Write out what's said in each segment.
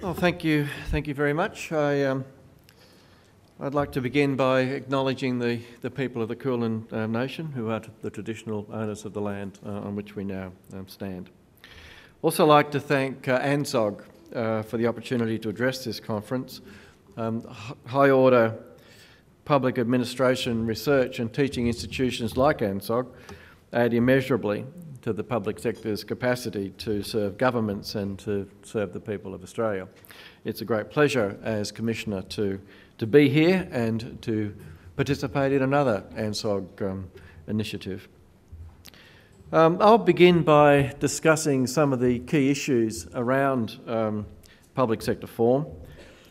Well, thank you very much. I'd like to begin by acknowledging the people of the Kulin Nation, who are the traditional owners of the land on which we now stand. Also like to thank ANZOG for the opportunity to address this conference. High order public administration, research and teaching institutions like ANZOG add immeasurably to the public sector's capacity to serve governments and to serve the people of Australia. It's a great pleasure as Commissioner to be here and to participate in another ANZOG initiative. I'll begin by discussing some of the key issues around public sector reform,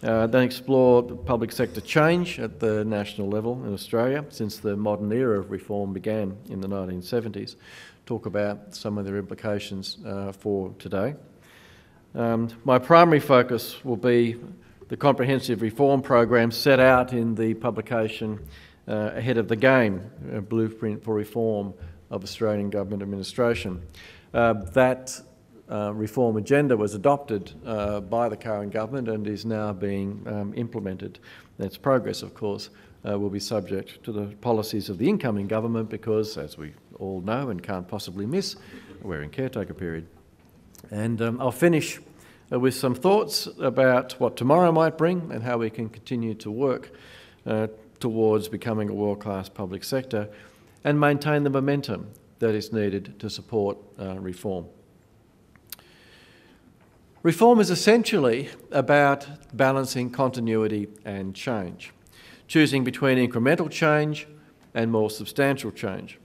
then explore the public sector change at the national level in Australia since the modern era of reform began in the 1970s, talk about some of their implications for today. My primary focus will be the comprehensive reform program set out in the publication Ahead of the Game, a Blueprint for Reform of Australian Government Administration. That reform agenda was adopted by the current government and is now being implemented. Its progress, of course, will be subject to the policies of the incoming government because, as we all know and can't possibly miss, we're in caretaker period. And I'll finish with some thoughts about what tomorrow might bring and how we can continue to work towards becoming a world-class public sector and maintain the momentum that is needed to support reform. Reform is essentially about balancing continuity and change, choosing between incremental change and more substantial change.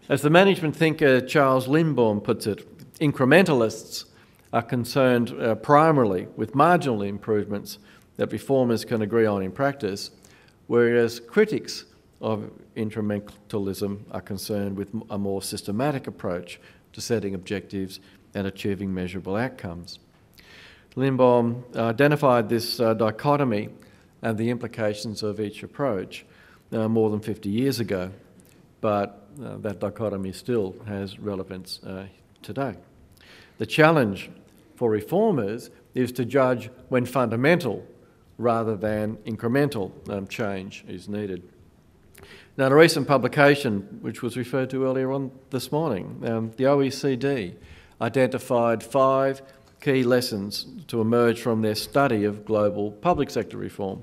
As the management thinker Charles Lindblom puts it, incrementalists are concerned primarily with marginal improvements that reformers can agree on in practice, whereas critics of incrementalism are concerned with a more systematic approach to setting objectives and achieving measurable outcomes. Lindblom identified this dichotomy and the implications of each approach more than 50 years ago, but that dichotomy still has relevance today. The challenge for reformers is to judge when fundamental rather than incremental change is needed. Now, in a recent publication, which was referred to earlier on this morning, the OECD identified 5 key lessons to emerge from their study of global public sector reform.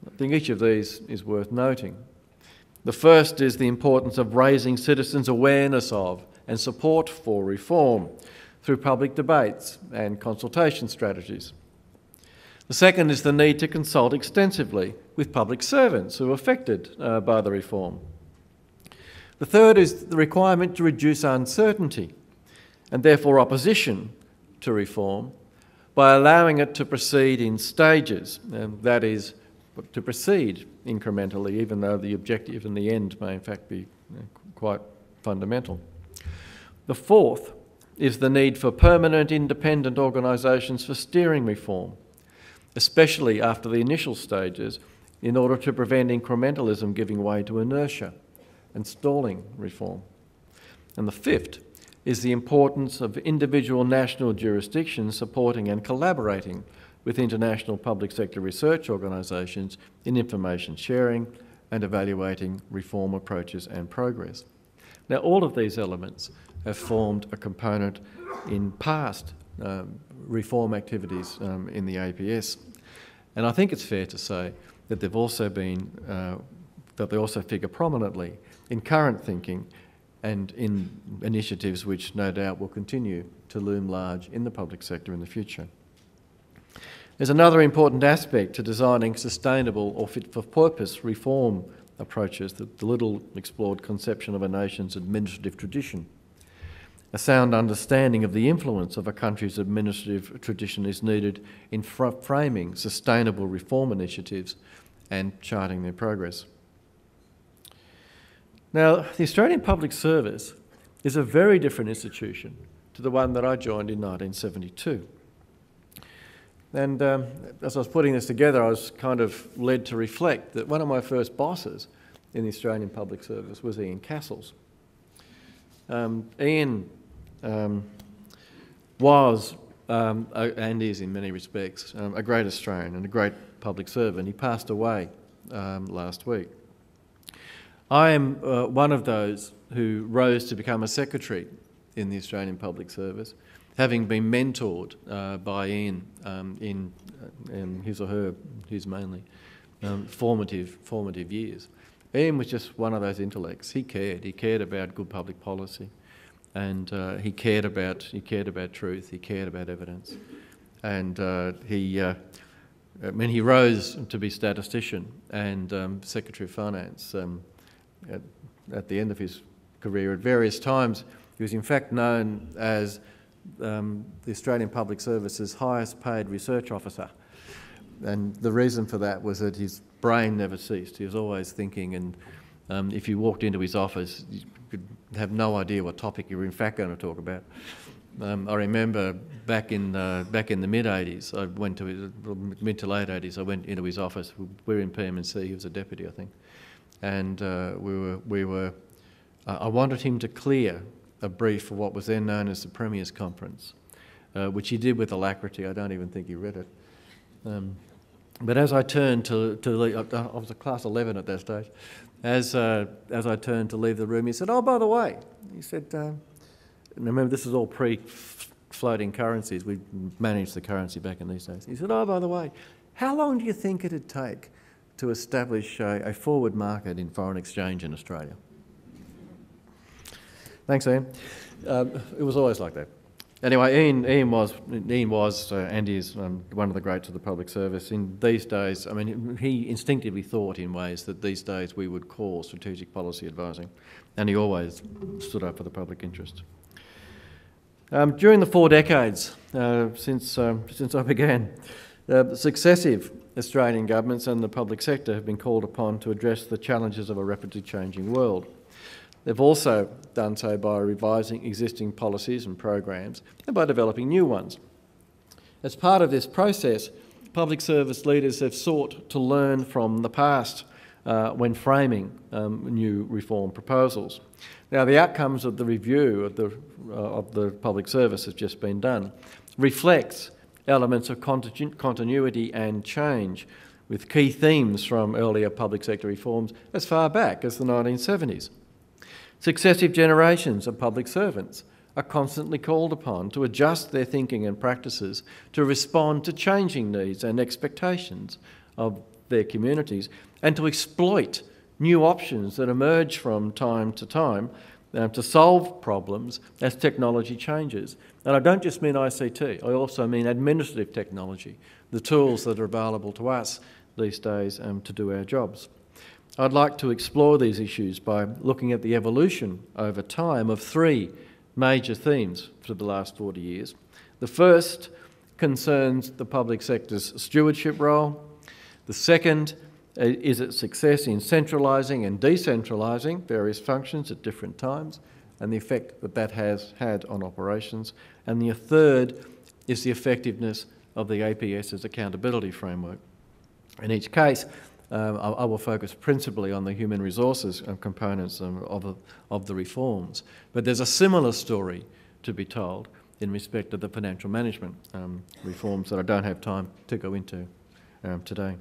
I think each of these is worth noting. The first is the importance of raising citizens' awareness of and support for reform through public debates and consultation strategies. The second is the need to consult extensively with public servants who are affected by the reform. The third is the requirement to reduce uncertainty and therefore opposition to reform by allowing it to proceed in stages, that is, to proceed incrementally, even though the objective in the end may in fact be quite fundamental. The fourth is the need for permanent independent organisations for steering reform, especially after the initial stages, in order to prevent incrementalism giving way to inertia and stalling reform. And the fifth is the importance of individual national jurisdictions supporting and collaborating with international public sector research organisations in information sharing and evaluating reform approaches and progress. Now, all of these elements have formed a component in past reform activities in the APS, and I think it's fair to say that they've also been that they also figure prominently in current thinking and in initiatives which no doubt will continue to loom large in the public sector in the future. There's another important aspect to designing sustainable or fit-for-purpose reform approaches, the little explored conception of a nation's administrative tradition. A sound understanding of the influence of a country's administrative tradition is needed in framing sustainable reform initiatives and charting their progress. Now, the Australian Public Service is a very different institution to the one that I joined in 1972. And as I was putting this together, I was kind of led to reflect that one of my first bosses in the Australian Public Service was Ian Castles. Ian was and is in many respects, a great Australian and a great public servant. He passed away last week. I am one of those who rose to become a secretary in the Australian Public Service, having been mentored by Ian in his or her, his mainly, formative years. Ian was just one of those intellects. He cared about good public policy, and he cared about truth. He cared about evidence, and he rose to be statistician and Secretary of Finance at the end of his career. At various times, he was in fact known as the Australian Public Service's highest paid research officer. And the reason for that was that his brain never ceased. He was always thinking, and if you walked into his office, you could have no idea what topic you were in fact going to talk about. I remember back in the mid-80s, I went to his, mid to late 80s, I went into his office. We were in PM&C, he was a deputy, I think. And I wanted him to clear a brief for what was then known as the Premier's Conference, which he did with alacrity. I don't even think he read it. But as I turned to leave, I was a class 11 at that stage, as I turned to leave the room, he said, "Oh, by the way," he said, and remember this is all pre-floating currencies, we managed the currency back in these days. He said, "Oh, by the way, how long do you think it'd take to establish a forward market in foreign exchange in Australia?" Thanks, Ian. It was always like that. Anyway, Ian was and is one of the greats of the public service. In these days, I mean, he instinctively thought in ways that these days we would call strategic policy advising, and he always stood up for the public interest. During the 4 decades since I began, successive Australian governments and the public sector have been called upon to address the challenges of a rapidly changing world. They've also done so by revising existing policies and programs and by developing new ones. As part of this process, public service leaders have sought to learn from the past when framing new reform proposals. Now, the outcomes of the review of the public service has just been done reflects elements of continuity and change, with key themes from earlier public sector reforms as far back as the 1970s. Successive generations of public servants are constantly called upon to adjust their thinking and practices to respond to changing needs and expectations of their communities, and to exploit new options that emerge from time to time to solve problems as technology changes. And I don't just mean ICT, I also mean administrative technology, the tools that are available to us these days to do our jobs. I'd like to explore these issues by looking at the evolution over time of 3 major themes for the last 40 years. The first concerns the public sector's stewardship role. The second is its success in centralising and decentralising various functions at different times and the effect that that has had on operations. And the third is the effectiveness of the APS's accountability framework. In each case, I will focus principally on the human resources components of the reforms. But there's a similar story to be told in respect of the financial management reforms that I don't have time to go into today.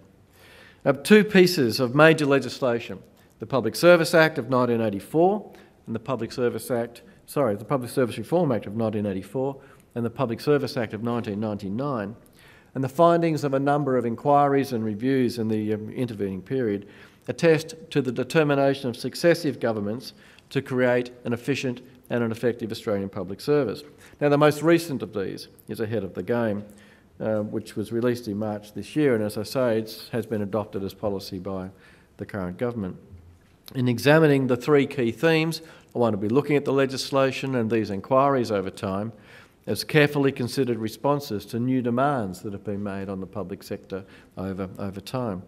2 pieces of major legislation, the Public Service Act of 1984 and the Public Service Reform Act of 1984 and the Public Service Act of 1999, and the findings of a number of inquiries and reviews in the intervening period attest to the determination of successive governments to create an efficient and an effective Australian public service. Now, the most recent of these is Ahead of the Game, which was released in March this year, and as I say, it has been adopted as policy by the current government. In examining the 3 key themes, I want to be looking at the legislation and these inquiries over time as carefully considered responses to new demands that have been made on the public sector over time.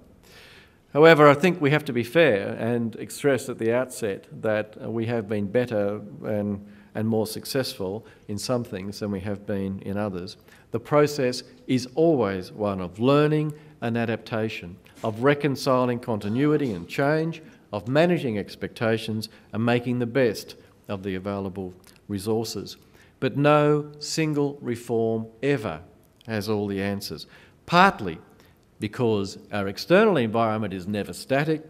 However, I think we have to be fair and stress at the outset that we have been better and more successful in some things than we have been in others. The process is always one of learning and adaptation, of reconciling continuity and change, of managing expectations and making the best of the available resources. but no single reform ever has all the answers, partly because our external environment is never static,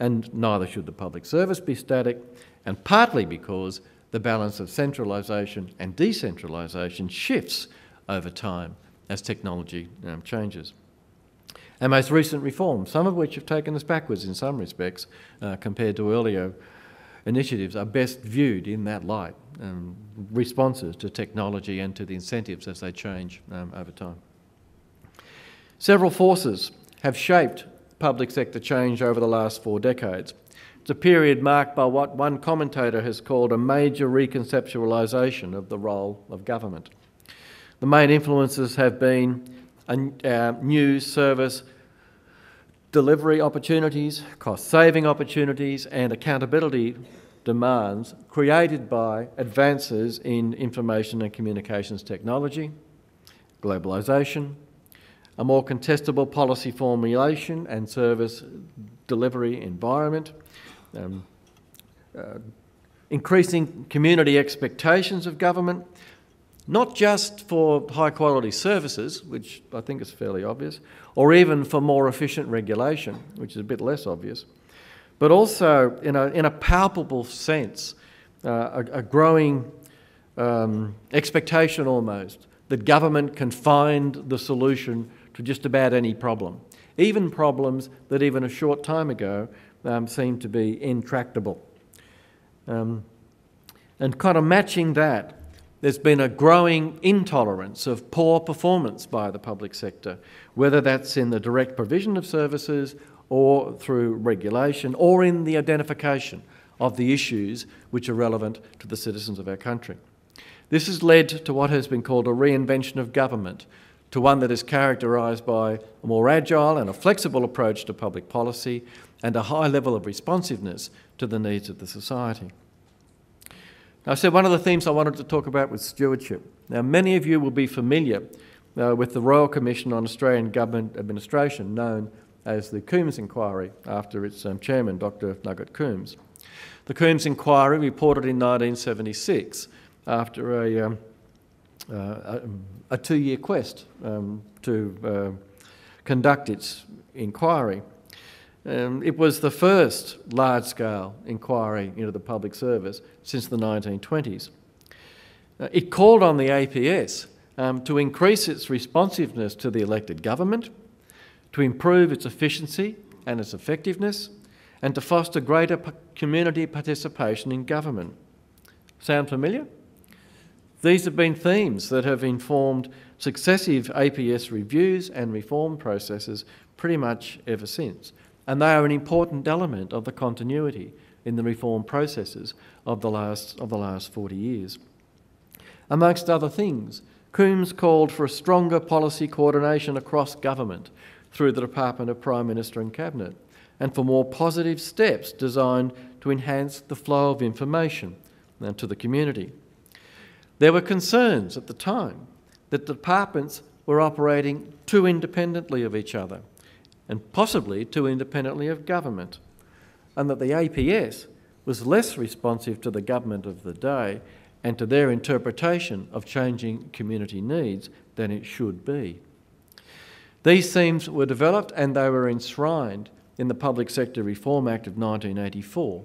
and neither should the public service be static, and partly because the balance of centralisation and decentralisation shifts over time as technology changes. Our most recent reforms, some of which have taken us backwards in some respects compared to earlier initiatives, are best viewed in that light, responses to technology and to the incentives as they change over time. Several forces have shaped public sector change over the last 4 decades. It's a period marked by what one commentator has called a major reconceptualisation of the role of government. The main influences have been new service delivery opportunities, cost-saving opportunities and accountability demands created by advances in information and communications technology, globalisation, a more contestable policy formulation and service delivery environment, increasing community expectations of government, not just for high-quality services, which I think is fairly obvious, or even for more efficient regulation, which is a bit less obvious, but also in a palpable sense, a growing expectation almost that government can find the solution to just about any problem, even problems that even a short time ago seemed to be intractable. And kind of matching that, there's been a growing intolerance of poor performance by the public sector, whether that's in the direct provision of services or through regulation or in the identification of the issues which are relevant to the citizens of our country. This has led to what has been called a reinvention of government, to one that is characterised by a more agile and a flexible approach to public policy and a high level of responsiveness to the needs of the society. I said one of the themes I wanted to talk about was stewardship. Now, many of you will be familiar with the Royal Commission on Australian Government Administration, known as the Coombs Inquiry, after its chairman, Dr. Nugget Coombs. The Coombs Inquiry reported in 1976 after a 2-year quest to conduct its inquiry. It was the first large-scale inquiry into the public service since the 1920s. It called on the APS to increase its responsiveness to the elected government, to improve its efficiency and its effectiveness, and to foster greater community participation in government. Sound familiar? These have been themes that have informed successive APS reviews and reform processes pretty much ever since. And they are an important element of the continuity in the reform processes of the last 40 years. Amongst other things, Coombs called for a stronger policy coordination across government through the Department of Prime Minister and Cabinet, and for more positive steps designed to enhance the flow of information to the community. There were concerns at the time that departments were operating too independently of each other, and possibly too independently of government, and that the APS was less responsive to the government of the day and to their interpretation of changing community needs than it should be. These themes were developed and they were enshrined in the Public Sector Reform Act of 1984,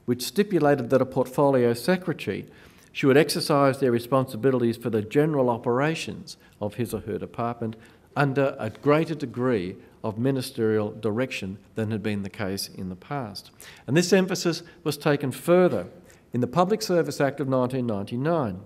which stipulated that a portfolio secretary should exercise their responsibilities for the general operations of his or her department under a greater degree of ministerial direction than had been the case in the past. And this emphasis was taken further in the Public Service Act of 1999,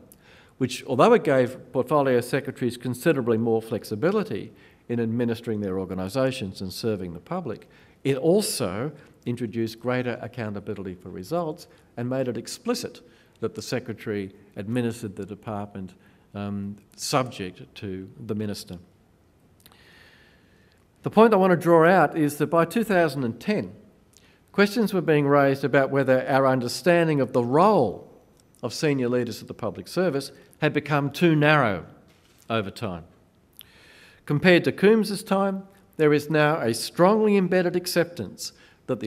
which, although it gave portfolio secretaries considerably more flexibility in administering their organisations and serving the public, it also introduced greater accountability for results and made it explicit that the secretary administered the department subject to the minister. The point I want to draw out is that by 2010, questions were being raised about whether our understanding of the role of senior leaders of the public service had become too narrow over time. Compared to Coombs's time, there is now a strongly embedded acceptance that the